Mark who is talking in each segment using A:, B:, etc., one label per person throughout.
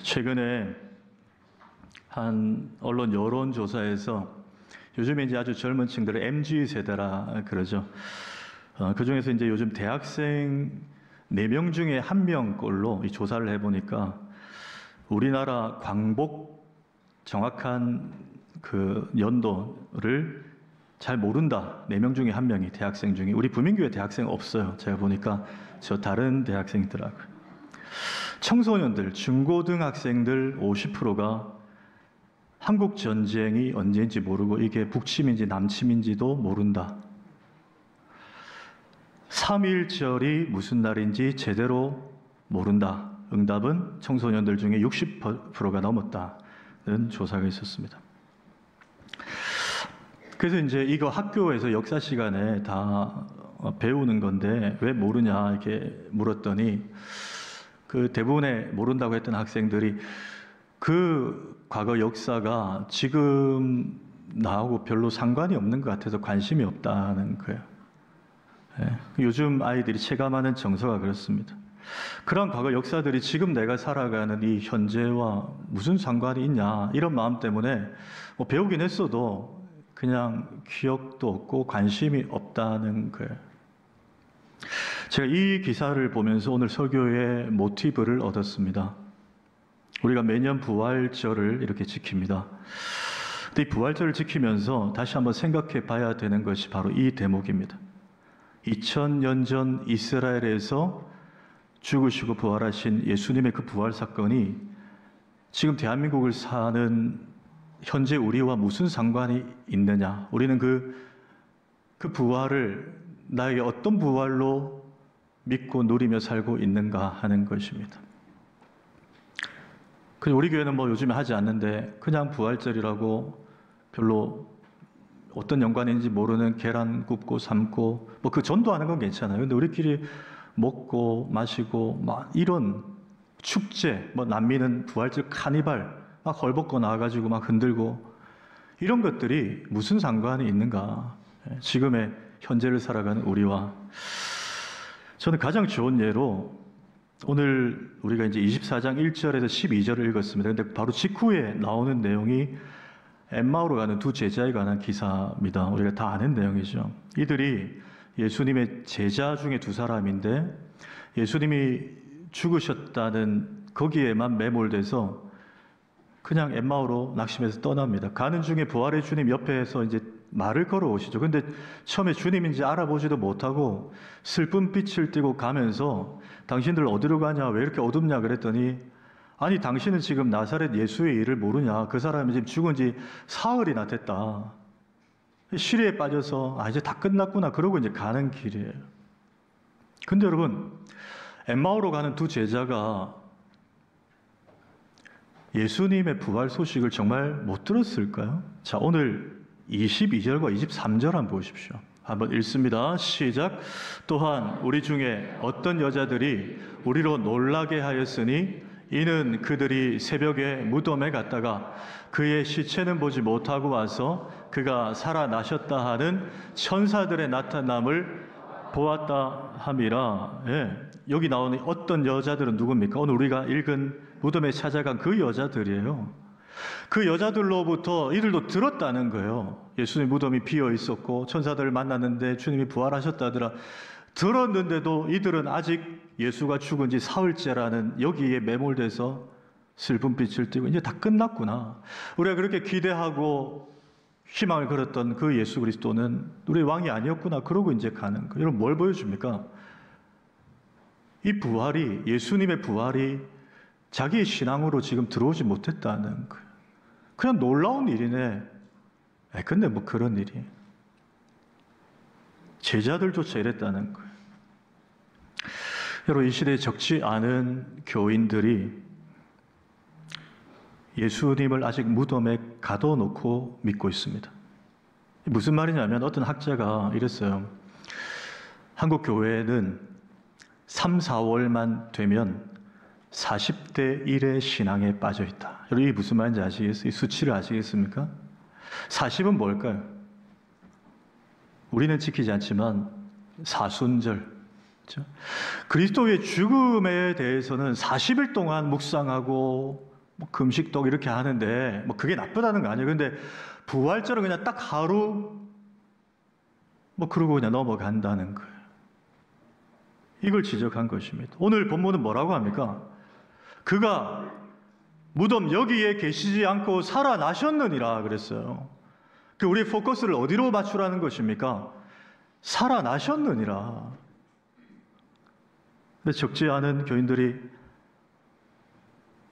A: 최근에 한 언론 여론조사에서 요즘에 이제 아주 젊은 층들을 MZ 세대라 그러죠. 그 중에서 이제 요즘 대학생 4명 중에 1명꼴로 이 조사를 해보니까 우리나라 광복 정확한 그 연도를 잘 모른다. 4명 중에 1명이 대학생 중에. 우리 부민교회 대학생 없어요. 제가 보니까 저 다른 대학생이더라고요. 청소년들, 중고등학생들 50%가 한국 전쟁이 언제인지 모르고 이게 북침인지 남침인지도 모른다. 3.1절이 무슨 날인지 제대로 모른다. 응답은 청소년들 중에 60%가 넘었다는 조사가 있었습니다. 그래서 이제 이거 학교에서 역사 시간에 다 배우는 건데 왜 모르냐 이렇게 물었더니 그 대부분의 모른다고 했던 학생들이 그 과거 역사가 지금 나하고 별로 상관이 없는 것 같아서 관심이 없다는 거예요. 네. 요즘 아이들이 체감하는 정서가 그렇습니다. 그런 과거 역사들이 지금 내가 살아가는 이 현재와 무슨 상관이 있냐 이런 마음 때문에 뭐 배우긴 했어도 그냥 기억도 없고 관심이 없다는 거예요. 제가 이 기사를 보면서 오늘 설교의 모티브를 얻었습니다. 우리가 매년 부활절을 이렇게 지킵니다. 근데 이 부활절을 지키면서 다시 한번 생각해 봐야 되는 것이 바로 이 대목입니다. 2000년 전 이스라엘에서 죽으시고 부활하신 예수님의 그 부활 사건이 지금 대한민국을 사는 현재 우리와 무슨 상관이 있느냐. 우리는 그 부활을 나에게 어떤 부활로 믿고 누리며 살고 있는가 하는 것입니다. 우리 교회는 뭐 요즘에 하지 않는데 그냥 부활절이라고 별로 어떤 연관인지 모르는 계란 굽고 삶고 뭐 그 전도하는 건 괜찮아요. 근데 우리끼리 먹고 마시고 막 이런 축제, 뭐 남미는 부활절 카니발 막 헐벗고 나와가지고 막 흔들고 이런 것들이 무슨 상관이 있는가? 지금의 현재를 살아가는 우리와. 저는 가장 좋은 예로 오늘 우리가 이제 24장 1절에서 12절을 읽었습니다. 근데 바로 직후에 나오는 내용이 엠마오로 가는 두 제자에 관한 기사입니다. 우리가 다 아는 내용이죠. 이들이 예수님의 제자 중에 두 사람인데 예수님이 죽으셨다는 거기에만 매몰돼서 그냥 엠마오로 낙심해서 떠납니다. 가는 중에 부활의 주님 옆에서 이제 말을 걸어오시죠. 근데 처음에 주님인지 알아보지도 못하고 슬픈 빛을 띠고 가면서 당신들 어디로 가냐? 왜 이렇게 어둡냐? 그랬더니 아니 당신은 지금 나사렛 예수의 일을 모르냐? 그 사람이 지금 죽은 지 사흘이나 됐다. 시리에 빠져서 이제 다 끝났구나. 그러고 이제 가는 길이에요. 근데 여러분 엠마오로 가는 두 제자가 예수님의 부활 소식을 정말 못 들었을까요? 자, 오늘 22절과 23절 한번 보십시오. 한번 읽습니다. 시작. 또한 우리 중에 어떤 여자들이 우리로 놀라게 하였으니 이는 그들이 새벽에 무덤에 갔다가 그의 시체는 보지 못하고 와서 그가 살아나셨다 하는 천사들의 나타남을 보았다 함이라. 예. 여기 나오는 어떤 여자들은 누굽니까? 오늘 우리가 읽은 무덤에 찾아간 그 여자들이에요. 그 여자들로부터 이들도 들었다는 거예요. 예수님 무덤이 비어 있었고 천사들을 만났는데 주님이 부활하셨다더라. 들었는데도 이들은 아직 예수가 죽은 지 사흘째라는 여기에 매몰돼서 슬픈 빛을 띠고 이제 다 끝났구나. 우리가 그렇게 기대하고 희망을 걸었던 그 예수 그리스도는 우리의 왕이 아니었구나. 그러고 이제 가는 거예요. 여러분 뭘 보여줍니까? 이 부활이, 예수님의 부활이 자기의 신앙으로 지금 들어오지 못했다는 거예요. 그냥 놀라운 일이네. 근데 뭐 그런 일이. 제자들조차 이랬다는 거예요. 여러분 이 시대에 적지 않은 교인들이 예수님을 아직 무덤에 가둬놓고 믿고 있습니다. 무슨 말이냐면 어떤 학자가 이랬어요. 한국 교회는 3, 4월만 되면 40대 1의 신앙에 빠져 있다. 여러분 이게 무슨 말인지 아시겠어요? 이 수치를 아시겠습니까? 40은 뭘까요? 우리는 지키지 않지만 사순절, 그렇죠? 그리스도의 죽음에 대해서는 40일 동안 묵상하고 뭐 금식독 이렇게 하는데 뭐 그게 나쁘다는 거 아니에요. 근데 부활절은 그냥 딱 하루 뭐 그러고 그냥 넘어간다는 거예요. 이걸 지적한 것입니다. 오늘 본문은 뭐라고 합니까? 그가 무덤 여기에 계시지 않고 살아나셨느니라 그랬어요. 우리 포커스를 어디로 맞추라는 것입니까? 살아나셨느니라. 근데 적지 않은 교인들이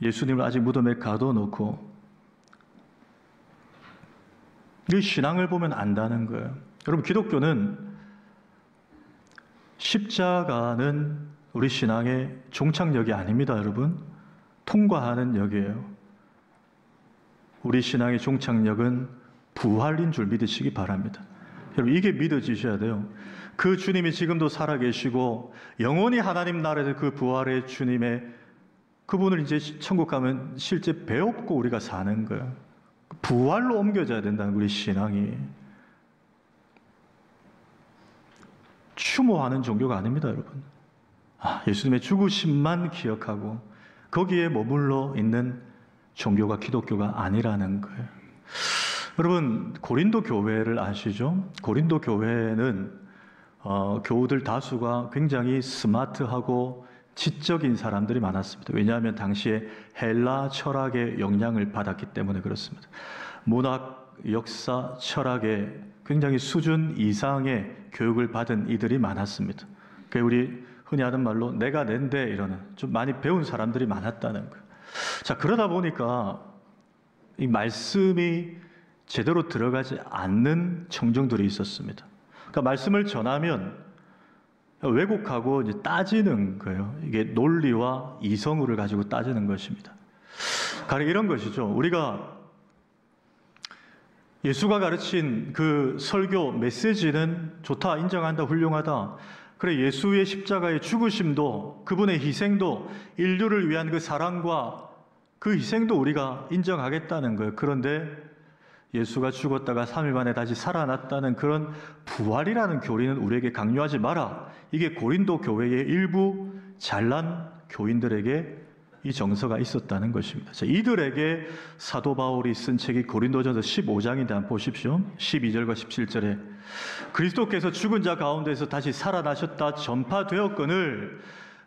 A: 예수님을 아직 무덤에 가둬놓고 이 신앙을 보면 안다는 거예요. 여러분, 기독교는 십자가는 우리 신앙의 종착역이 아닙니다, 여러분. 통과하는 역이에요. 우리 신앙의 종착역은 부활인 줄 믿으시기 바랍니다. 여러분, 이게 믿어지셔야 돼요. 그 주님이 지금도 살아계시고 영원히 하나님 나라에서 그 부활의 주님의 그분을 이제 천국 가면 실제 배웁고 우리가 사는 거예요. 부활로 옮겨져야 된다는 우리 신앙이. 추모하는 종교가 아닙니다, 여러분. 예수님의 죽으심만 기억하고 거기에 머물러 있는 종교가 기독교가 아니라는 거예요. 여러분, 고린도 교회를 아시죠? 고린도 교회는 교우들 다수가 굉장히 스마트하고 지적인 사람들이 많았습니다. 왜냐하면 당시에 헬라 철학의 영향을 받았기 때문에 그렇습니다. 문학, 역사, 철학에 굉장히 수준 이상의 교육을 받은 이들이 많았습니다. 우리 흔히 하는 말로 내가 낸데 이러는 좀 많이 배운 사람들이 많았다는 거예요. 자, 그러다 보니까 이 말씀이 제대로 들어가지 않는 청중들이 있었습니다. 그러니까 말씀을 전하면 왜곡하고 이제 따지는 거예요. 이게 논리와 이성우를 가지고 따지는 것입니다. 가령 이런 것이죠. 우리가 예수가 가르친 그 설교 메시지는 좋다, 인정한다, 훌륭하다. 그래, 예수의 십자가의 죽으심도 그분의 희생도 인류를 위한 그 사랑과 그 희생도 우리가 인정하겠다는 거예요. 그런데 예수가 죽었다가 3일 만에 다시 살아났다는 그런 부활이라는 교리는 우리에게 강요하지 마라. 이게 고린도 교회의 일부 잘난 교인들에게 이 정서가 있었다는 것입니다. 자, 이들에게 사도 바울이 쓴 책이 고린도전서 15장인데 한번 보십시오. 12절과 17절에 그리스도께서 죽은 자 가운데서 다시 살아나셨다 전파되었거늘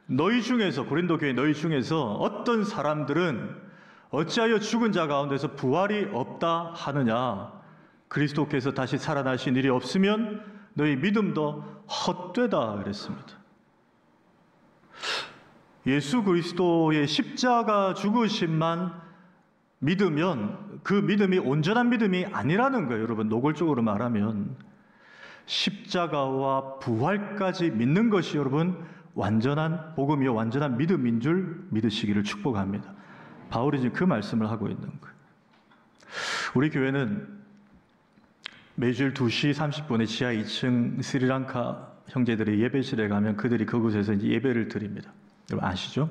A: 너희 중에서, 고린도 교회 너희 중에서 어떤 사람들은 어찌하여 죽은 자 가운데서 부활이 없다 하느냐? 그리스도께서 다시 살아나신 일이 없으면 너희 믿음도 헛되다 그랬습니다. 예수 그리스도의 십자가 죽으심만 믿으면 그 믿음이 온전한 믿음이 아니라는 거예요. 여러분, 노골적으로 말하면 십자가와 부활까지 믿는 것이 여러분 완전한 복음이요 완전한 믿음인 줄 믿으시기를 축복합니다. 바울이 지금 그 말씀을 하고 있는 거예요. 우리 교회는 매주일 2시 30분에 지하 2층 스리랑카 형제들의 예배실에 가면 그들이 그곳에서 이제 예배를 드립니다. 여러분 아시죠?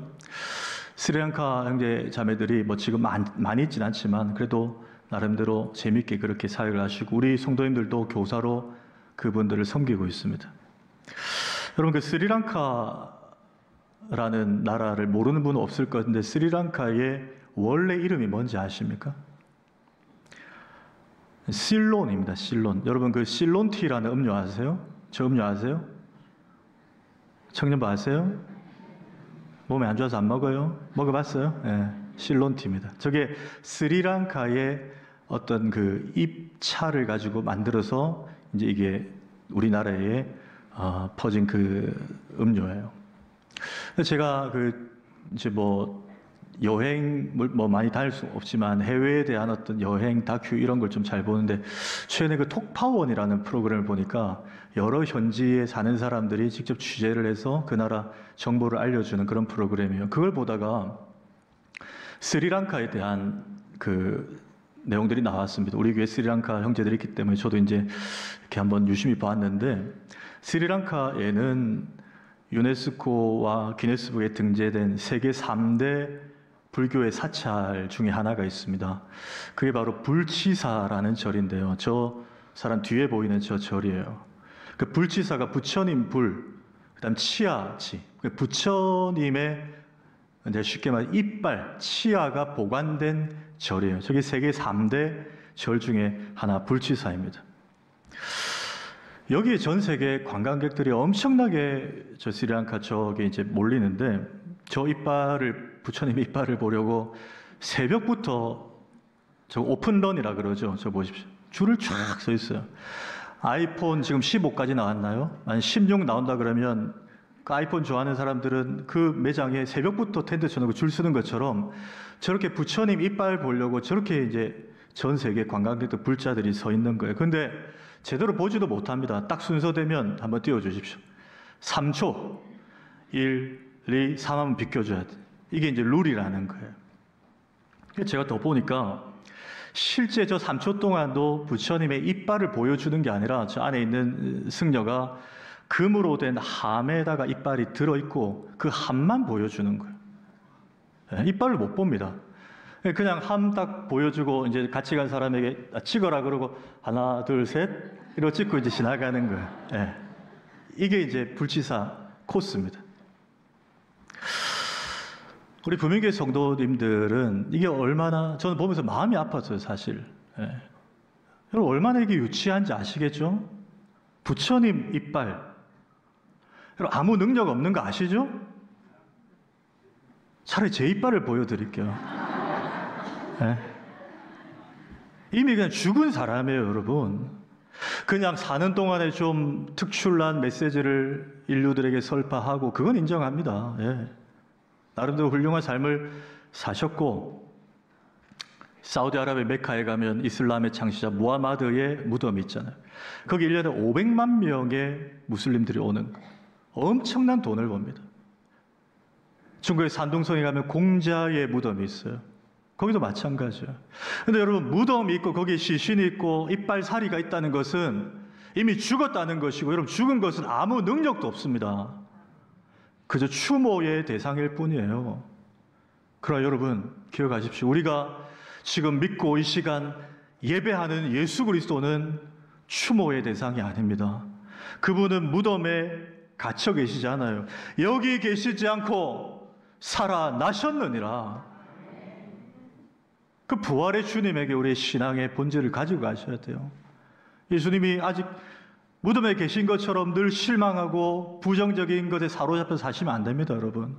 A: 스리랑카 형제 자매들이 뭐 지금 많이 있진 않지만 그래도 나름대로 재밌게 그렇게 사역을 하시고 우리 성도님들도 교사로 그분들을 섬기고 있습니다. 여러분, 그 스리랑카라는 나라를 모르는 분은 없을 것 같은데 스리랑카의 원래 이름이 뭔지 아십니까? 실론입니다. 실론. 여러분, 그 실론티라는 음료 아세요? 저 음료 아세요? 청년부 아세요? 몸에 안 좋아서 안 먹어요? 먹어봤어요? 네, 실론티입니다. 저게 스리랑카의 어떤 그 잎차를 가지고 만들어서 이제 이게 우리나라에 퍼진 그 음료예요. 제가 이제 여행 많이 다닐 수 없지만 해외에 대한 어떤 여행 다큐 이런 걸 좀 잘 보는데 최근에 그 톡파원이라는 프로그램을 보니까 여러 현지에 사는 사람들이 직접 취재를 해서 그 나라 정보를 알려주는 그런 프로그램이에요. 그걸 보다가 스리랑카에 대한 그 내용들이 나왔습니다. 우리 교회 스리랑카 형제들이 있기 때문에 저도 이제 이렇게 한번 유심히 봤는데 스리랑카에는 유네스코와 기네스북에 등재된 세계 3대 불교의 사찰 중에 하나가 있습니다. 그게 바로 불치사라는 절인데요. 저 사람 뒤에 보이는 저 절이에요. 그 불치사가 부처님 불, 그다음 치아치, 부처님의 이제 쉽게 말해 이빨, 치아가 보관된 절이에요. 저게 세계 3대 절 중에 하나, 불치사입니다. 여기에 전 세계 관광객들이 엄청나게 저 스리랑카 쪽에 이제 몰리는데, 저 이빨을, 부처님의 이빨을 보려고 새벽부터 저 오픈런이라 그러죠. 저 보십시오. 줄을 쫙 서 있어요. 아이폰 지금 15까지 나왔나요? 아니 16 나온다 그러면 그 아이폰 좋아하는 사람들은 그 매장에 새벽부터 텐트 쳐놓고 줄 서는 것처럼 저렇게 부처님 이빨 보려고 저렇게 이제 전 세계 관광객들 불자들이 서 있는 거예요. 근데 제대로 보지도 못합니다. 딱 순서되면 한번 띄워주십시오. 3초. 1, 2, 3 하면 비켜줘야 돼. 이게 이제 룰이라는 거예요. 제가 더 보니까 실제 저 3초 동안도 부처님의 이빨을 보여주는 게 아니라 저 안에 있는 승려가 금으로 된 함에다가 이빨이 들어있고 그 함만 보여주는 거예요. 이빨을 못 봅니다. 그냥 함 딱 보여주고 이제 같이 간 사람에게 찍어라 그러고 하나, 둘, 셋 이러고 찍고 이제 지나가는 거예요. 이게 이제 불치사 코스입니다. 우리 부민교회 성도님들은 이게 얼마나, 저는 보면서 마음이 아팠어요, 사실. 여러분, 얼마나 이게 유치한지 아시겠죠? 부처님 이빨. 여러분, 아무 능력 없는 거 아시죠? 차라리 제 이빨을 보여드릴게요. 이미 그냥 죽은 사람이에요, 여러분. 그냥 사는 동안에 좀 특출난 메시지를 인류들에게 설파하고, 그건 인정합니다. 나름대로 훌륭한 삶을 사셨고, 사우디아라비아 메카에 가면 이슬람의 창시자 무하마드의 무덤이 있잖아요. 거기 1년에 500만 명의 무슬림들이 오는 거예요. 엄청난 돈을 법니다. 중국의 산둥성에 가면 공자의 무덤이 있어요. 거기도 마찬가지예요. 근데 여러분, 무덤이 있고 거기에 시신이 있고 이빨사리가 있다는 것은 이미 죽었다는 것이고, 여러분, 죽은 것은 아무 능력도 없습니다. 그저 추모의 대상일 뿐이에요. 그러나 여러분, 기억하십시오. 우리가 지금 믿고 이 시간 예배하는 예수 그리스도는 추모의 대상이 아닙니다. 그분은 무덤에 갇혀 계시지 않아요. 여기 계시지 않고 살아나셨느니라. 그 부활의 주님에게 우리의 신앙의 본질을 가지고 가셔야 돼요. 예수님이 아직 무덤에 계신 것처럼 늘 실망하고 부정적인 것에 사로잡혀 사시면 안 됩니다, 여러분.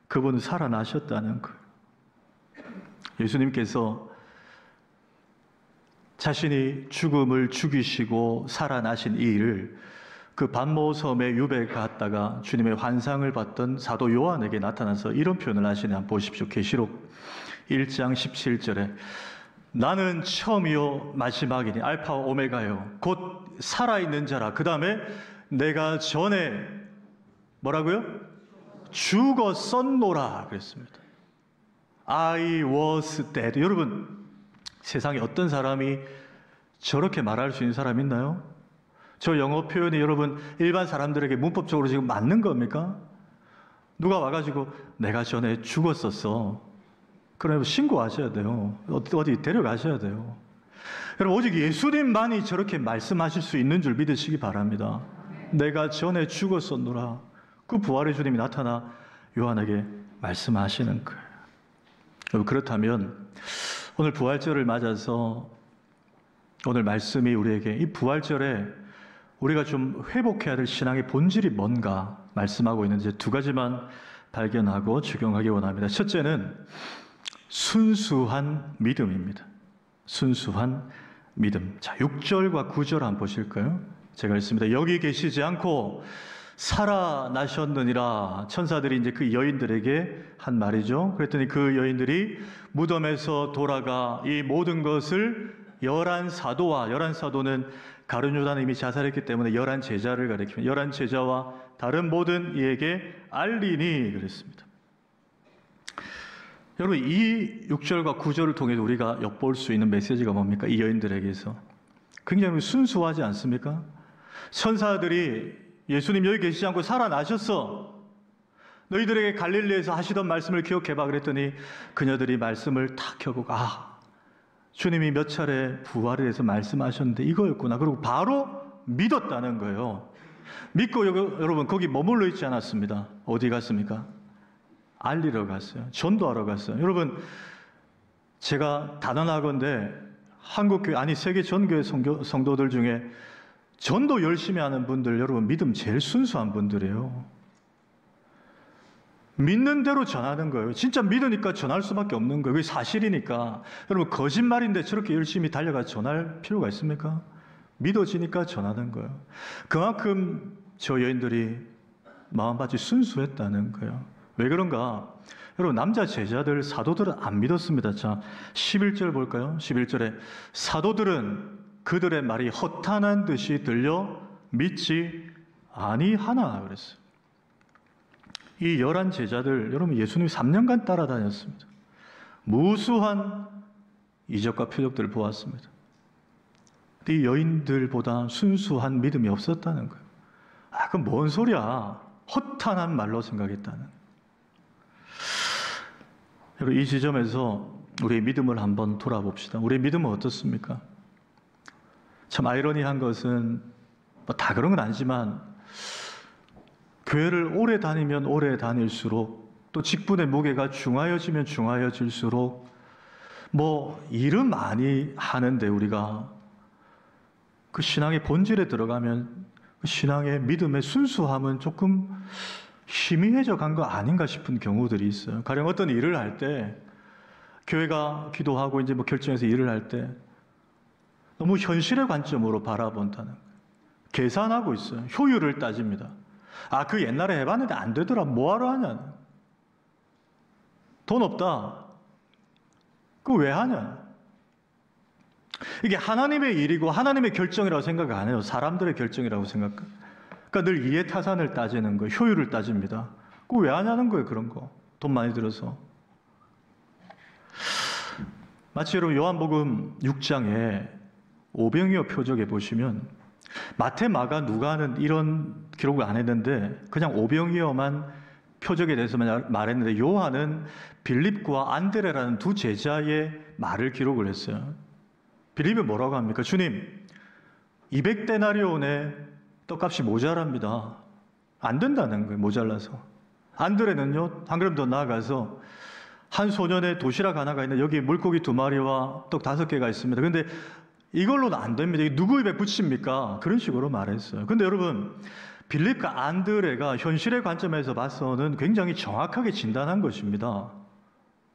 A: 그분은 살아나셨다는 거예요. 예수님께서 자신이 죽음을 죽이시고 살아나신 이 일을 그 반모섬에 유배에 갔다가 주님의 환상을 봤던 사도 요한에게 나타나서 이런 표현을 하시네. 한번 보십시오. 계시록 1장 17절에 나는 처음이요 마지막이니 알파와 오메가요 곧 살아있는 자라. 그 다음에 내가 전에 뭐라고요? 죽었었노라 그랬습니다. I was dead. 여러분, 세상에 어떤 사람이 저렇게 말할 수 있는 사람 있나요? 저 영어 표현이 여러분 일반 사람들에게 문법적으로 지금 맞는 겁니까? 누가 와가지고 내가 전에 죽었었어. 그러면 신고하셔야 돼요. 어디 데려가셔야 돼요. 여러분, 오직 예수님만이 저렇게 말씀하실 수 있는 줄 믿으시기 바랍니다. 내가 전에 죽었었노라. 그 부활의 주님이 나타나 요한에게 말씀하시는 거예요. 여러분, 그렇다면 오늘 부활절을 맞아서 오늘 말씀이 우리에게 이 부활절에 우리가 좀 회복해야 될 신앙의 본질이 뭔가 말씀하고 있는지 두 가지만 발견하고 적용하기 원합니다. 첫째는 순수한 믿음입니다. 순수한 믿음. 자, 6절과 9절 한번 보실까요? 제가 읽습니다. 여기 계시지 않고 살아나셨느니라. 천사들이 이제 그 여인들에게 한 말이죠. 그랬더니 그 여인들이 무덤에서 돌아가 이 모든 것을 11사도와 11사도는 가룟요단은 이미 자살했기 때문에 11제자를 가리킵니다. 11제자와 다른 모든 이에게 알리니 그랬습니다. 여러분, 이 6절과 9절을 통해 우리가 엿볼 수 있는 메시지가 뭡니까? 이 여인들에게서 굉장히 순수하지 않습니까? 천사들이 예수님 여기 계시지 않고 살아나셨어. 너희들에게 갈릴리에서 하시던 말씀을 기억해봐 그랬더니 그녀들이 말씀을 다 켜보고 주님이 몇 차례 부활에 대해서 말씀하셨는데 이거였구나. 그리고 바로 믿었다는 거예요. 믿고 여러분 거기 머물러 있지 않았습니다. 어디 갔습니까? 알리러 갔어요. 전도하러 갔어요. 여러분, 제가 단언하건대 한국교회, 아니 세계 전교회 성도들 중에 전도 열심히 하는 분들, 여러분 믿음 제일 순수한 분들이에요. 믿는 대로 전하는 거예요. 진짜 믿으니까 전할 수밖에 없는 거예요. 그게 사실이니까. 여러분 거짓말인데 저렇게 열심히 달려가 전할 필요가 있습니까? 믿어지니까 전하는 거예요. 그만큼 저 여인들이 마음밭이 순수했다는 거예요. 왜 그런가? 여러분 남자 제자들, 사도들은 안 믿었습니다. 자, 11절 볼까요? 11절에 사도들은 그들의 말이 허탄한 듯이 들려 믿지 아니하나 그랬어요. 이 11 제자들, 여러분 예수님이 3년간 따라다녔습니다. 무수한 이적과 표적들을 보았습니다. 이 여인들보다 순수한 믿음이 없었다는 거예요. 아, 그럼 뭔 소리야? 허탄한 말로 생각했다는. 여러분 이 지점에서 우리의 믿음을 한번 돌아봅시다. 우리의 믿음은 어떻습니까? 참 아이러니한 것은 뭐 다 그런 건 아니지만 교회를 오래 다니면 오래 다닐수록 또 직분의 무게가 중하여지면 중하여질수록 뭐 일은 많이 하는데 우리가 그 신앙의 본질에 들어가면 그 신앙의 믿음의 순수함은 조금 희미해져 간 거 아닌가 싶은 경우들이 있어요. 가령 어떤 일을 할 때 교회가 기도하고 이제 뭐 결정해서 일을 할 때 너무 현실의 관점으로 바라본다는 거예요. 계산하고 있어요. 효율을 따집니다. 아, 그 옛날에 해봤는데 안 되더라. 뭐하러 하냐? 돈 없다. 그거 왜 하냐? 이게 하나님의 일이고 하나님의 결정이라고 생각 안 해요. 사람들의 결정이라고 생각해요. 그러니까 늘 이해타산을 따지는 거예요. 효율을 따집니다. 그거 왜 하냐는 거예요. 그런 거. 돈 많이 들어서. 마치 여러분 요한복음 6장에 오병이어 표적에 보시면 마태, 마가, 누가는 이런 기록을 안 했는데 그냥 오병이어만 표적에 대해서만 말했는데 요한은 빌립과 안드레라는 두 제자의 말을 기록을 했어요. 빌립이 뭐라고 합니까? 주님, 200데나리온의 떡값이 모자랍니다. 안 된다는 거예요. 모자라서. 안드레는요, 한 걸음 더 나아가서 한 소년의 도시락 하나가 있는데 여기 물고기 2마리와 떡 5개가 있습니다. 근데 이걸로는 안 됩니다. 이게 누구 입에 붙입니까? 그런 식으로 말했어요. 근데 여러분, 빌립과 안드레가 현실의 관점에서 봐서는 굉장히 정확하게 진단한 것입니다.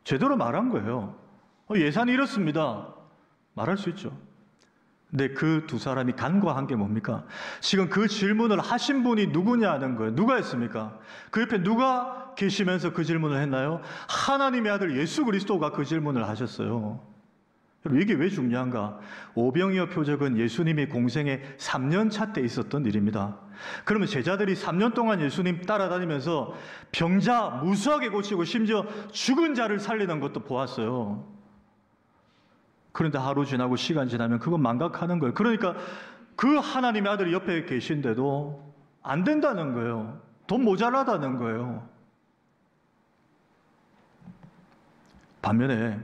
A: 제대로 말한 거예요. 예산이 이렇습니다. 말할 수 있죠. 근데 그 두 사람이 간과한 게 뭡니까? 지금 그 질문을 하신 분이 누구냐는 거예요. 누가 했습니까? 그 옆에 누가 계시면서 그 질문을 했나요? 하나님의 아들 예수 그리스도가 그 질문을 하셨어요. 이게 왜 중요한가? 오병이어 표적은 예수님이 공생의 3년 차 때 있었던 일입니다. 그러면 제자들이 3년 동안 예수님 따라다니면서 병자 무수하게 고치고 심지어 죽은 자를 살리는 것도 보았어요. 그런데 하루 지나고 시간 지나면 그건 망각하는 거예요. 그러니까 그 하나님의 아들이 옆에 계신데도 안 된다는 거예요. 돈 모자라다는 거예요. 반면에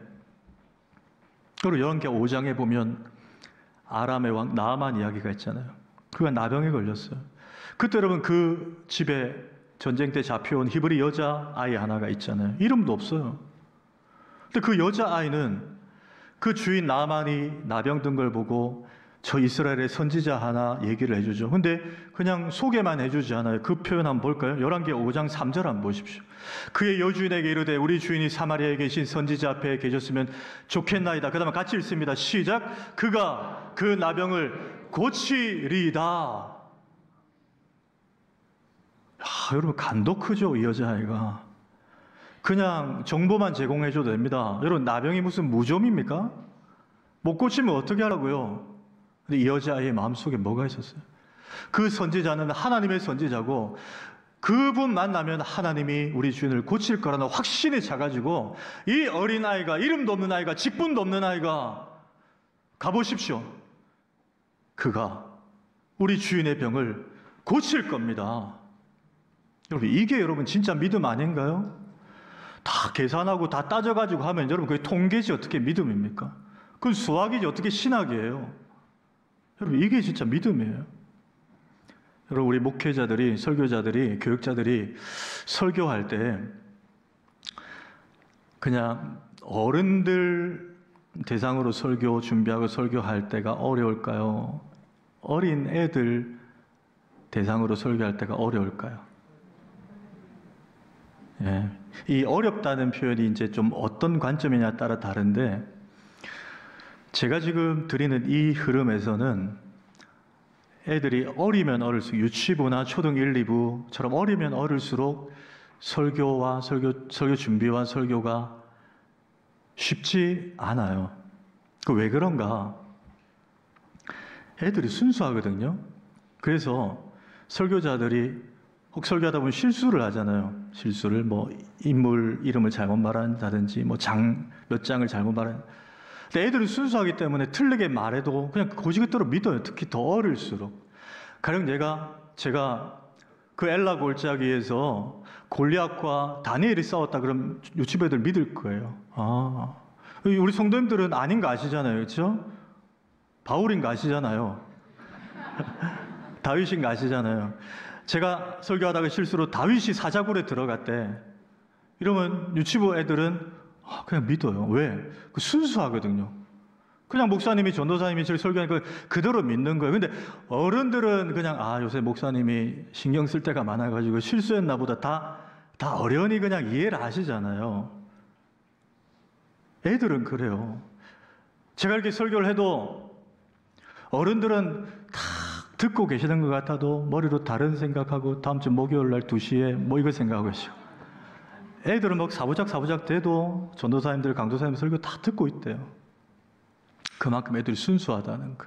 A: 그리고 열왕기하 5장에 보면 아람의 왕 나아만 이야기가 있잖아요. 그가 나병에 걸렸어요. 그때 여러분 그 집에 전쟁 때 잡혀온 히브리 여자아이 하나가 있잖아요. 이름도 없어요. 근데 그 여자아이는 그 주인 나아만이 나병 든 걸 보고 저 이스라엘의 선지자 하나 얘기를 해주죠. 근데 그냥 소개만 해주지 않아요. 그 표현 한번 볼까요? 열왕기하 5장 3절 한번 보십시오. 그의 여주인에게 이르되 우리 주인이 사마리아에 계신 선지자 앞에 계셨으면 좋겠나이다. 그 다음에 같이 읽습니다. 시작. 그가 그 나병을 고치리이다. 여러분 간도 크죠. 이 여자아이가. 그냥 정보만 제공해줘도 됩니다. 여러분 나병이 무슨 무좀입니까? 못 고치면 어떻게 하라고요? 근데 이 여자아이의 마음속에 뭐가 있었어요? 그 선지자는 하나님의 선지자고 그분 만나면 하나님이 우리 주인을 고칠 거라는 확신이 차가지고 이 어린아이가, 이름도 없는 아이가, 직분도 없는 아이가 가보십시오. 그가 우리 주인의 병을 고칠 겁니다. 여러분 이게 여러분 진짜 믿음 아닌가요? 다 계산하고 다 따져가지고 하면 여러분 그게 통계지 어떻게 믿음입니까? 그건 수학이지 어떻게 신학이에요? 여러분 이게 진짜 믿음이에요. 여러분 우리 목회자들이, 설교자들이, 교육자들이 설교할 때 그냥 어른들 대상으로 설교 준비하고 설교할 때가 어려울까요? 어린 애들 대상으로 설교할 때가 어려울까요? 예. 이 어렵다는 표현이 이제 좀 어떤 관점이냐에 따라 다른데, 제가 지금 드리는 이 흐름에서는 애들이 어리면 어릴수록, 유치부나 초등 1, 2부처럼 어리면 어릴수록 설교 준비와 설교가 쉽지 않아요. 그 왜 그런가? 애들이 순수하거든요. 그래서 설교자들이 혹 설교하다 보면 실수를 하잖아요. 실수를 인물 이름을 잘못 말한다든지 몇 장을 잘못 말한. 근데 애들은 순수하기 때문에 틀리게 말해도 그냥 고지그대로 믿어요. 특히 더 어릴수록. 가령 제가 그 엘라 골짜기에서 골리앗과 다니엘이 싸웠다 그러면 유치부 애들 믿을 거예요. 아, 우리 성도님들은 아닌 거 아시잖아요. 그렇죠? 바울인 거 아시잖아요. 다윗인 거 아시잖아요. 제가 설교하다가 실수로 다윗이 사자굴에 들어갔대. 이러면 유치부 애들은 그냥 믿어요. 왜? 순수하거든요. 그냥 목사님이, 전도사님이 저를 설교하니까 그대로 믿는 거예요. 근데 어른들은 그냥 요새 목사님이 신경 쓸 때가 많아가지고 실수했나 보다. 다 어련히 그냥 이해를 하시잖아요. 애들은 그래요. 제가 이렇게 설교를 해도 어른들은 다 듣고 계시는 것 같아도 머리로 다른 생각하고 다음 주 목요일 날 2시에 이거 생각하고 있어요. 애들은 사부작 돼도 전도사님들, 강도사님 설교 다 듣고 있대요. 그만큼 애들이 순수하다는 거.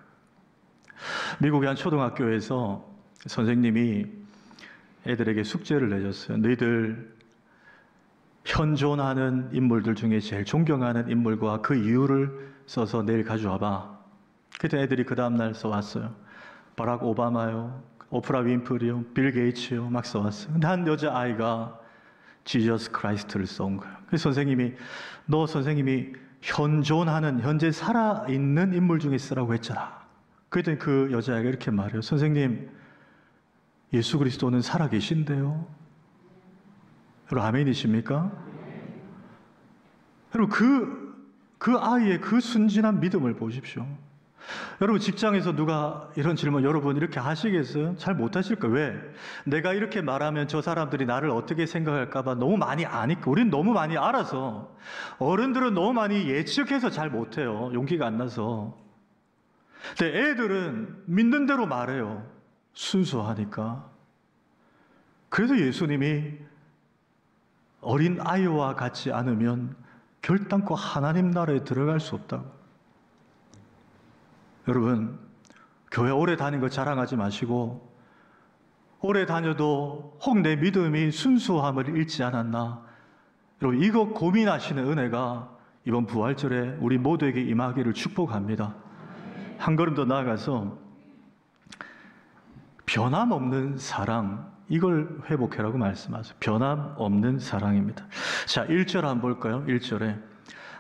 A: 미국의 한 초등학교에서 선생님이 애들에게 숙제를 내줬어요. 너희들 현존하는 인물들 중에 제일 존경하는 인물과 그 이유를 써서 내일 가져와봐. 그때 애들이 그 다음날 써왔어요. 바락 오바마요, 오프라 윈프리요, 빌 게이츠요, 막 써왔어요. 근데 한 여자아이가 지저스 크라이스트를 써온 거예요. 그래서 선생님이 현존하는, 현재 살아있는 인물 중에 쓰라고 했잖아. 그랬더니 그 여자아이가 이렇게 말해요. 선생님, 예수 그리스도는 살아계신데요. 여러분 아멘이십니까? 여러분 그 아이의 그 순진한 믿음을 보십시오. 여러분 직장에서 누가 이런 질문 여러분 이렇게 하시겠어요? 잘 못하실 거예요. 왜? 내가 이렇게 말하면 저 사람들이 나를 어떻게 생각할까 봐 너무 많이 아니까. 우린 너무 많이 알아서. 어른들은 너무 많이 예측해서 잘 못해요. 용기가 안 나서. 근데 애들은 믿는 대로 말해요. 순수하니까. 그래서 예수님이 어린 아이와 같지 않으면 결단코 하나님 나라에 들어갈 수 없다고. 여러분, 교회 오래 다닌 거 자랑하지 마시고, 오래 다녀도 혹 내 믿음이 순수함을 잃지 않았나. 여러분, 이거 고민하시는 은혜가 이번 부활절에 우리 모두에게 임하기를 축복합니다. 한 걸음 더 나아가서 변함없는 사랑, 이걸 회복해라고 말씀하세요. 변함없는 사랑입니다. 자, 1절 한번 볼까요? 1절에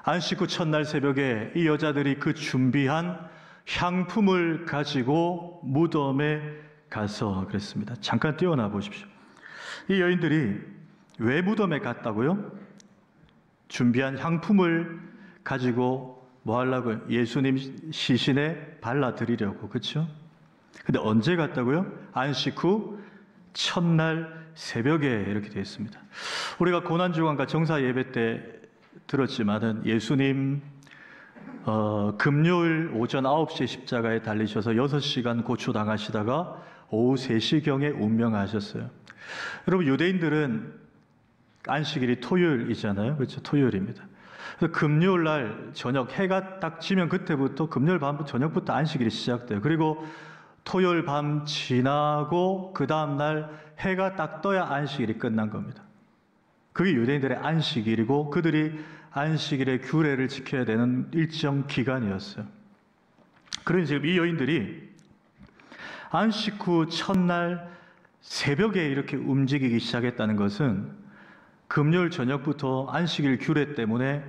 A: 안식 후 첫날 새벽에 이 여자들이 그 준비한 향품을 가지고 무덤에 가서 그랬습니다. 잠깐 띄워놔 보십시오. 이 여인들이 왜 무덤에 갔다고요? 준비한 향품을 가지고 뭐 하려고요? 예수님 시신에 발라드리려고. 그렇죠? 근데 언제 갔다고요? 안식 후 첫날 새벽에 이렇게 되어 있습니다. 우리가 고난주간과 정사 예배 때 들었지만은 예수님 금요일 오전 9시에 십자가에 달리셔서 6시간 고초당하시다가 오후 3시경에 운명하셨어요. 여러분 유대인들은 안식일이 토요일이잖아요. 그렇죠? 토요일입니다. 그래서 금요일 날 저녁 해가 딱 지면 그때부터 금요일 밤 저녁부터 안식일이 시작돼요. 그리고 토요일 밤 지나고 그 다음날 해가 딱 떠야 안식일이 끝난 겁니다. 그게 유대인들의 안식일이고 그들이 안식일의 규례를 지켜야 되는 일정 기간이었어요. 그런데 지금 이 여인들이 안식 후 첫날 새벽에 이렇게 움직이기 시작했다는 것은 금요일 저녁부터 안식일 규례 때문에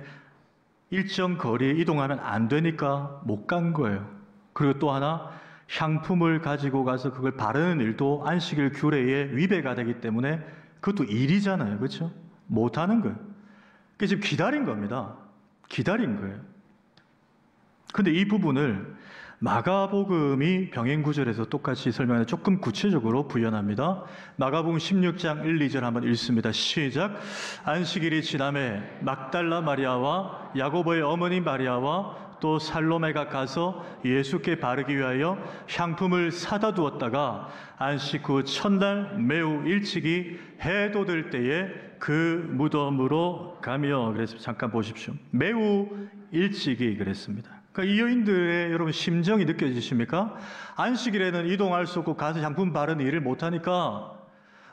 A: 일정 거리에 이동하면 안 되니까 못 간 거예요. 그리고 또 하나 향품을 가지고 가서 그걸 바르는 일도 안식일 규례에 위배가 되기 때문에 그것도 일이잖아요. 그렇죠? 못 하는 거예요. 그게 지금 기다린 겁니다. 기다린 거예요. 근데 이 부분을 마가복음이 병행구절에서 똑같이 설명해 조금 구체적으로 부연합니다. 마가복음 16장 1, 2절 한번 읽습니다. 시작. 안식일이 지남에 막달라 마리아와 야고보의 어머니 마리아와 또 살로메가 가서 예수께 바르기 위하여 향품을 사다 두었다가 안식 후 첫날 매우 일찍이 해 돋을 때에 그 무덤으로 가며, 그래서 잠깐 보십시오. 매우 일찍이 그랬습니다. 그러니까 이 여인들의 여러분 심정이 느껴지십니까? 안식일에는 이동할 수 없고 가서 향품 바르는 일을 못하니까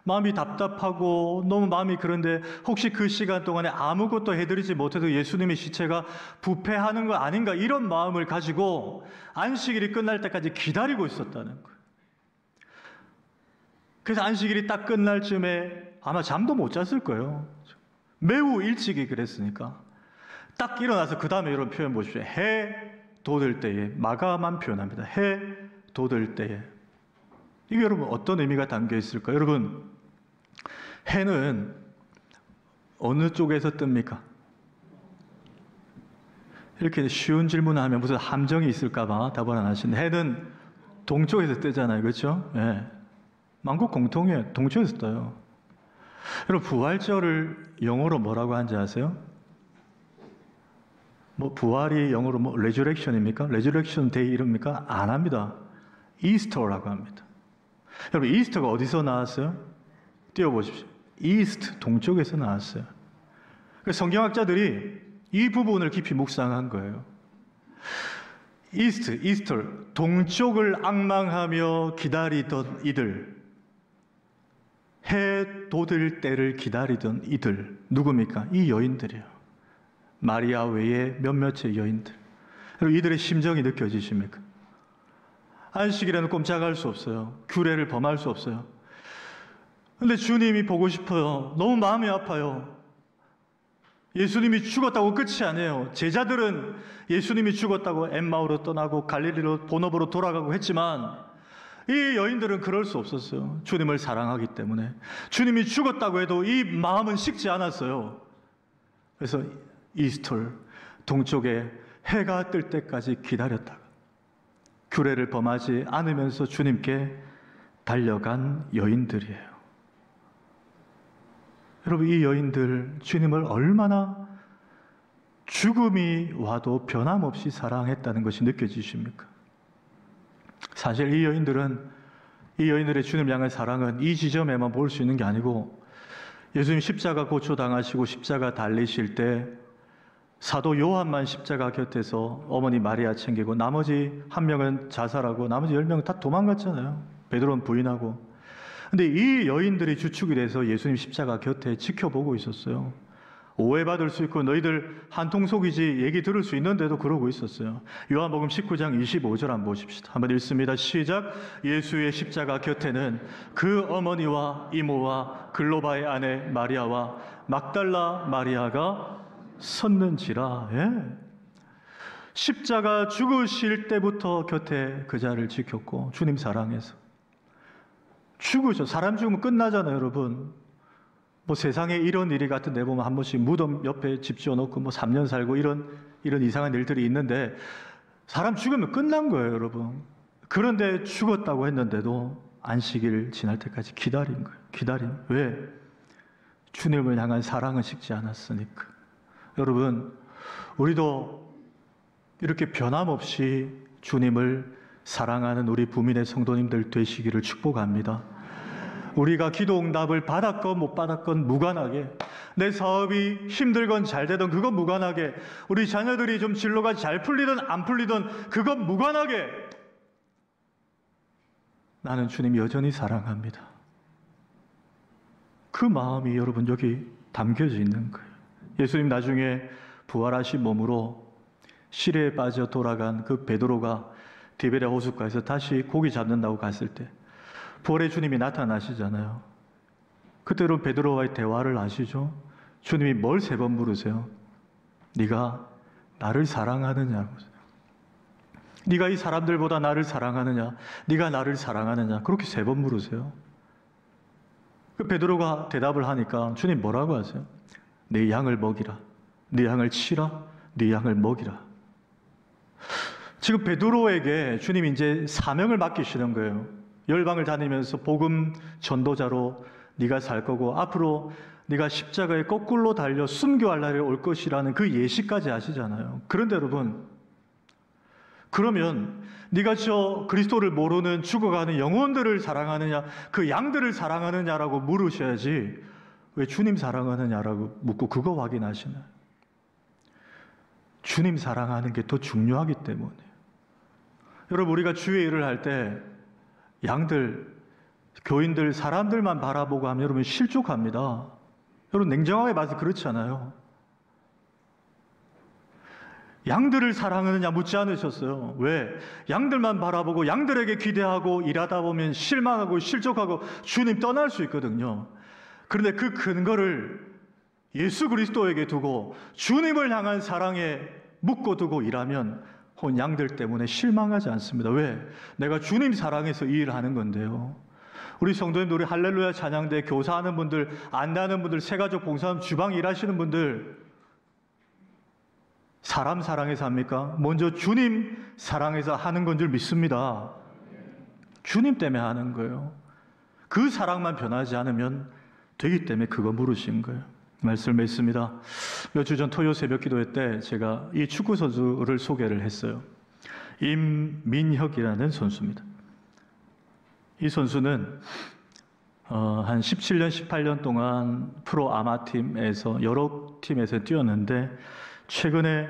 A: 마음이 답답하고 너무 마음이 그런데 혹시 그 시간 동안에 아무것도 해드리지 못해도 예수님의 시체가 부패하는 거 아닌가, 이런 마음을 가지고 안식일이 끝날 때까지 기다리고 있었다는 거예요. 그래서 안식일이 딱 끝날 즈음에 아마 잠도 못 잤을 거예요. 매우 일찍이 그랬으니까. 딱 일어나서 그 다음에 이런 표현 보십시오. 해 돋을 때에, 마가만 표현합니다. 해 돋을 때에. 이게 여러분 어떤 의미가 담겨 있을까요? 여러분, 해는 어느 쪽에서 뜹니까? 이렇게 쉬운 질문을 하면 무슨 함정이 있을까봐 답을 안 하시는데, 해는 동쪽에서 뜨잖아요. 그렇죠? 예. 만국 공통이에요. 동쪽에서 떠요. 여러분, 부활절을 영어로 뭐라고 하는지 아세요? 뭐 부활이 영어로 뭐 레저렉션입니까? 레저렉션 데이 이럽니까? 안 합니다. 이스터라고 합니다. 여러분, 이스터가 어디서 나왔어요? 띄워보십시오. 이스트, 동쪽에서 나왔어요. 성경학자들이 이 부분을 깊이 묵상한 거예요. 이스트, 이스터, 동쪽을 앙망하며 기다리던 이들, 해 돋을 때를 기다리던 이들, 누굽니까? 이 여인들이에요. 마리아 외에 몇몇의 여인들. 여러분, 이들의 심정이 느껴지십니까? 안식일에는 꼼짝할 수 없어요. 규례를 범할 수 없어요. 근데 주님이 보고 싶어요. 너무 마음이 아파요. 예수님이 죽었다고 끝이 아니에요. 제자들은 예수님이 죽었다고 엠마오로 떠나고 갈릴리로 본업으로 돌아가고 했지만 이 여인들은 그럴 수 없었어요. 주님을 사랑하기 때문에. 주님이 죽었다고 해도 이 마음은 식지 않았어요. 그래서 이스터, 동쪽에 해가 뜰 때까지 기다렸다가 규례를 범하지 않으면서 주님께 달려간 여인들이에요. 여러분, 이 여인들 주님을 얼마나 죽음이 와도 변함없이 사랑했다는 것이 느껴지십니까? 사실 이 여인들의 주님 향한 사랑은 이 지점에만 볼 수 있는 게 아니고, 예수님 십자가 고초당하시고 십자가 달리실 때 사도 요한만 십자가 곁에서 어머니 마리아 챙기고 나머지 한 명은 자살하고 나머지 10명은 다 도망갔잖아요. 베드로는 부인하고. 근데 이 여인들이 주축이 돼서 예수님 십자가 곁에 지켜보고 있었어요. 오해받을 수 있고 너희들 한통속이지 얘기 들을 수 있는데도 그러고 있었어요. 요한복음 19장 25절 한번 보십시다. 한번 읽습니다. 시작. 예수의 십자가 곁에는 그 어머니와 이모와 글로바의 아내 마리아와 막달라 마리아가 섰는지라. 예. 십자가 죽으실 때부터 곁에 그 자를 지켰고, 주님 사랑해서 죽으셔. 사람 죽으면 끝나잖아요, 여러분. 뭐 세상에 이런 일이 같은데 보면 한 번씩 무덤 옆에 집 지어놓고 뭐 3년 살고 이런 이상한 일들이 있는데, 사람 죽으면 끝난 거예요, 여러분. 그런데 죽었다고 했는데도 안식일 지날 때까지 기다린 거예요. 왜? 주님을 향한 사랑은 식지 않았으니까. 여러분, 우리도 이렇게 변함없이 주님을 사랑하는 우리 부민의 성도님들 되시기를 축복합니다. 우리가 기도 응답을 받았건 못 받았건 무관하게, 내 사업이 힘들건 잘 되던 그건 무관하게, 우리 자녀들이 좀 진로가 잘 풀리든 안 풀리든 그건 무관하게, 나는 주님 여전히 사랑합니다. 그 마음이 여러분 여기 담겨져 있는 거예요. 예수님 나중에 부활하신 몸으로 시래에 빠져 돌아간 그 베드로가 디베랴 호숫가에서 다시 고기 잡는다고 갔을 때 부활의 주님이 나타나시잖아요. 그때로 베드로와의 대화를 아시죠? 주님이 뭘 3번 물으세요? 네가 나를 사랑하느냐고. 네가 이 사람들보다 나를 사랑하느냐? 네가 나를 사랑하느냐? 그렇게 3번 물으세요. 그 베드로가 대답을 하니까 주님 뭐라고 하세요? 내 양을 먹이라. 네 양을 치라, 네 양을 먹이라. 지금 베드로에게 주님이 이제 사명을 맡기시는 거예요. 열방을 다니면서 복음 전도자로 네가 살 거고 앞으로 네가 십자가에 거꾸로 달려 순교할 날이 올 것이라는 그 예시까지 하시잖아요. 그런데 여러분, 그러면 네가 저 그리스도를 모르는 죽어가는 영혼들을 사랑하느냐, 그 양들을 사랑하느냐라고 물으셔야지 왜 주님 사랑하느냐라고 묻고 그거 확인하시나요? 주님 사랑하는 게 더 중요하기 때문에. 여러분, 우리가 주의 일을 할 때 양들, 교인들, 사람들만 바라보고 하면 여러분 실족합니다. 여러분 냉정하게 봐서 그렇지 않아요? 양들을 사랑하느냐 묻지 않으셨어요. 왜? 양들만 바라보고 양들에게 기대하고 일하다 보면 실망하고 실족하고 주님 떠날 수 있거든요. 그런데 그 근거를 예수 그리스도에게 두고 주님을 향한 사랑에 묶어두고 일하면 혼 양들 때문에 실망하지 않습니다. 왜? 내가 주님 사랑해서 이 일을 하는 건데요. 우리 성도님들, 우리 할렐루야 찬양대 교사하는 분들, 안내하는 분들, 새가족 봉사하는 주방 일하시는 분들, 사람 사랑해서 합니까? 먼저 주님 사랑해서 하는 건 줄 믿습니다. 주님 때문에 하는 거예요. 그 사랑만 변하지 않으면 되기 때문에 그거 물으신 거예요. 말씀을 맺습니다. 몇 주 전 토요 새벽 기도회 때 제가 이 축구 선수를 소개를 했어요. 임민혁이라는 선수입니다. 이 선수는 한 17년, 18년 동안 프로 아마팀에서 여러 팀에서 뛰었는데 최근에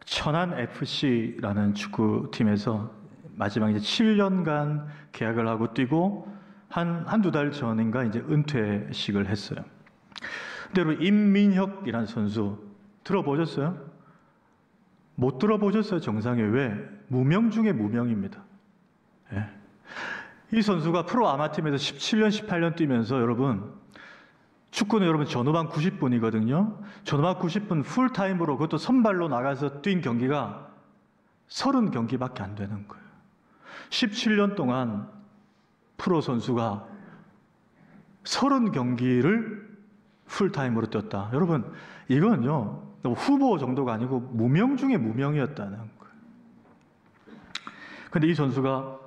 A: 천안FC라는 축구팀에서 마지막 이제 7년간 계약을 하고 뛰고 한두 달 전인가 이제 은퇴식을 했어요. 근데 여러분, 임민혁이라는 선수 들어보셨어요? 못 들어보셨어요, 정상에. 왜? 무명 중에 무명입니다. 예. 이 선수가 프로 아마팀에서 17년, 18년 뛰면서 여러분, 축구는 여러분 전후반 90분이거든요. 전후반 90분 풀타임으로 그것도 선발로 나가서 뛴 경기가 30경기밖에 안 되는 거예요. 17년 동안 프로 선수가 30경기를 풀타임으로 뛰었다. 여러분, 이건요, 후보 정도가 아니고 무명 중에 무명이었다는 거예요. 근데 이 선수가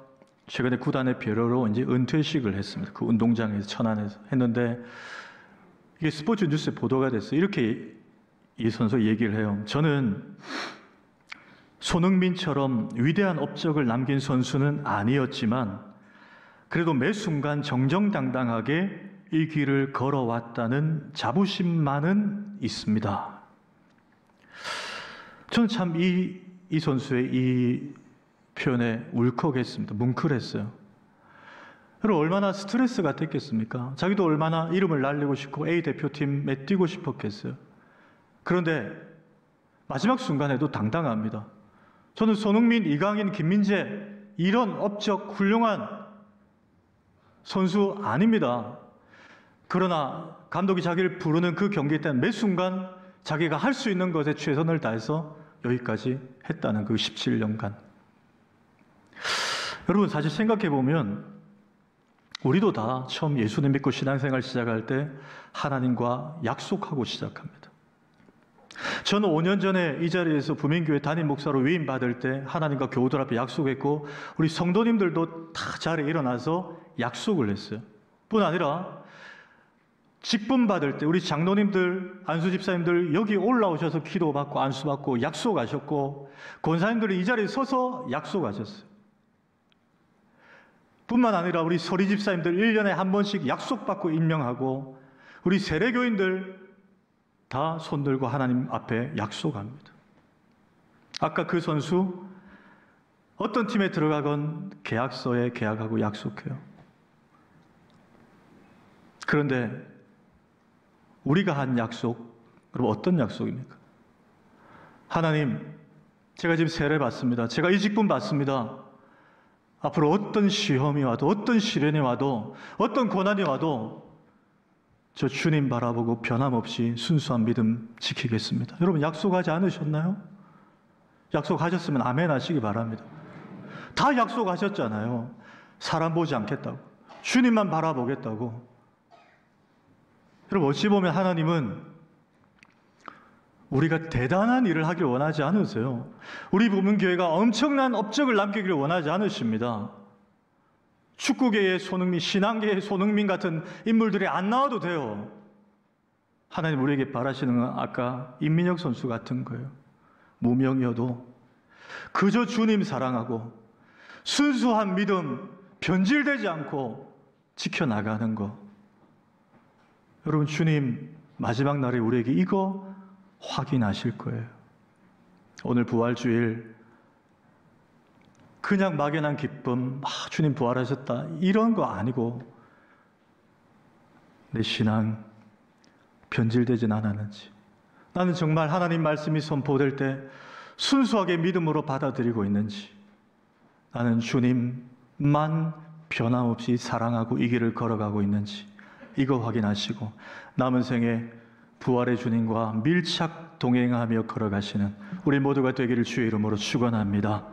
A: 최근에 구단의 배려로 이제 은퇴식을 했습니다. 그 운동장에서, 천안에서 했는데, 이게 스포츠 뉴스에 보도가 됐어요. 이렇게 이 선수 얘기를 해요. 저는 손흥민처럼 위대한 업적을 남긴 선수는 아니었지만 그래도 매 순간 정정당당하게 이 길을 걸어왔다는 자부심만은 있습니다. 저는 참 이 선수의 이 표현에 울컥했습니다. 뭉클했어요. 여러분, 얼마나 스트레스 같았겠습니까? 자기도 얼마나 이름을 날리고 싶고 A 대표팀에 뛰고 싶었겠어요. 그런데 마지막 순간에도 당당합니다. 저는 손흥민, 이강인, 김민재 이런 업적 훌륭한 선수 아닙니다. 그러나 감독이 자기를 부르는 그 경기 때는 매 순간 자기가 할 수 있는 것에 최선을 다해서 여기까지 했다는 그 17년간. 여러분, 사실 생각해보면 우리도 다 처음 예수님 믿고 신앙생활 시작할 때 하나님과 약속하고 시작합니다. 저는 5년 전에 이 자리에서 부민교회 담임 목사로 위임받을 때 하나님과 교우들 앞에 약속했고 우리 성도님들도 다 자리에 일어나서 약속을 했어요. 뿐 아니라 직분 받을 때 우리 장로님들, 안수집사님들 여기 올라오셔서 기도받고 안수받고 약속하셨고 권사님들이 이 자리에 서서 약속하셨어요. 뿐만 아니라 우리 서리집사님들 1년에 한 번씩 약속받고 임명하고 우리 세례교인들 다 손들고 하나님 앞에 약속합니다. 아까 그 선수 어떤 팀에 들어가건 계약서에 계약하고 약속해요. 그런데 우리가 한 약속, 그럼 어떤 약속입니까? 하나님, 제가 지금 세례 받습니다. 제가 이 직분 받습니다. 앞으로 어떤 시험이 와도 어떤 시련이 와도 어떤 고난이 와도 저 주님 바라보고 변함없이 순수한 믿음 지키겠습니다. 여러분, 약속하지 않으셨나요? 약속하셨으면 아멘 하시기 바랍니다. 다 약속하셨잖아요. 사람 보지 않겠다고, 주님만 바라보겠다고. 여러분, 어찌 보면 하나님은 우리가 대단한 일을 하길 원하지 않으세요. 우리 부문교회가 엄청난 업적을 남기기를 원하지 않으십니다. 축구계의 손흥민, 신앙계의 손흥민 같은 인물들이 안 나와도 돼요. 하나님 우리에게 바라시는 건 아까 임민혁 선수 같은 거예요. 무명이어도 그저 주님 사랑하고 순수한 믿음, 변질되지 않고 지켜나가는 것. 여러분, 주님 마지막 날에 우리에게 이거 확인하실 거예요. 오늘 부활주일 그냥 막연한 기쁨, 주님 부활하셨다 이런 거 아니고 내 신앙 변질되진 않았는지, 나는 정말 하나님 말씀이 선포될 때 순수하게 믿음으로 받아들이고 있는지, 나는 주님만 변함없이 사랑하고 이 길을 걸어가고 있는지, 이거 확인하시고 남은 생에 부활의 주님과 밀착 동행하며 걸어가시는 우리 모두가 되기를 주의 이름으로 축원합니다.